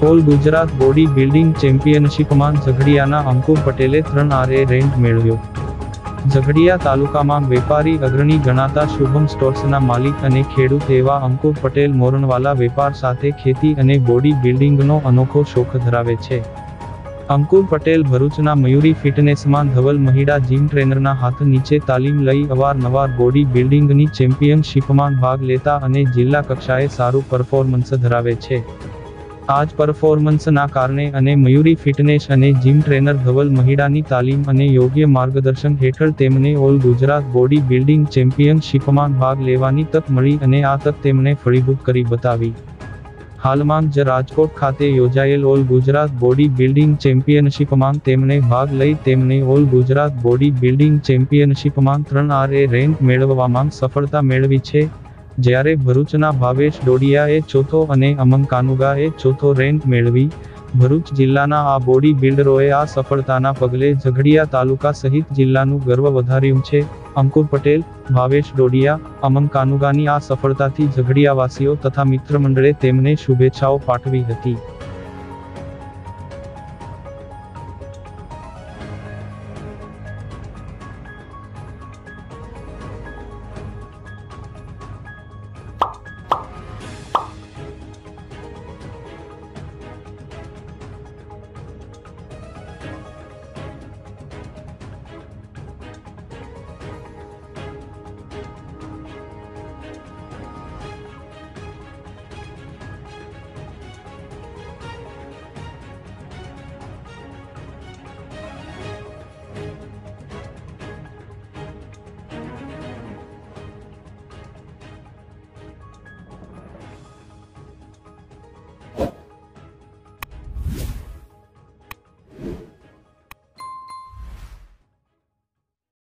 All Gujarat body building ચેમ્પિયનશિપમાં ઝઘડિયાના અંકુર પટેલે 3 rank મેળવ્યો। ઝઘડિયા તાલુકામાં વેપારી અગ્રણી ગણાતા શુભમ સ્ટોર્સના માલિક અને ખેડૂત એવા અંકુર પટેલ મોરણવાલા વેપાર સાથે ખેતી અને બોડી બિલ્ડિંગનો અનોખો શોખ ધરાવે છે। અંકુર પટેલ ભરૂચના મયુરી ફિટનેસમાં ધવલ મહિડા જીમ ટ્રેનરના હાથ નીચે તાલીમ લઈ અવારનવાર બોડી બિલ્ડિંગની ચેમ્પિયનશિપમાં ભાગ લેતા અને જિલ્લા કક્ષાએ સારું પરફોર્મન્સ ધરાવે છે। આ જ પરફોર્મન્સના કારણે અને મયુરી ફિટનેસ અને જીમ ટ્રેનર ધવલ મહિડાની તાલીમ અને યોગ્ય માર્ગદર્શન હેઠળ તેમને ઓલ ગુજરાત બોડી બિલ્ડિંગ ચેમ્પિયનશિપમાં ભાગ લેવાની તક મળી અને આ તક તેમણે ફળીભૂત કરી બતાવી। હાલમાં જ રાજકોટ ખાતે યોજાયેલ ઓલ ગુજરાત બોડી બિલ્ડિંગ ચેમ્પિયનશિપમાં તેમણે ભાગ લઈ તેમને ઓલ ગુજરાત બોડી બિલ્ડિંગ ચેમ્પિયનશિપમાં 3 રેન્ક મેળવવામાં સફળતા મેળવી છે। જ્યારે ભરૂચના ભાવેશ ડોડિયાએ ચોથો અને અમન કાનુગાએ ચોથો રેન્ક મેળવી। ભરૂચ જિલ્લાના આ બોડી બિલ્ડરોએ આ સફળતાના પગલે ઝઘડિયા તાલુકા સહિત જિલ્લાનું ગર્વ વધાર્યું છે। અંકુર પટેલ, ભાવેશ ડોડિયા, અમન કાનુગાની આ સફળતાથી ઝઘડિયાવાસીઓ તથા મિત્રમંડળે તેમને શુભેચ્છાઓ પાઠવી હતી।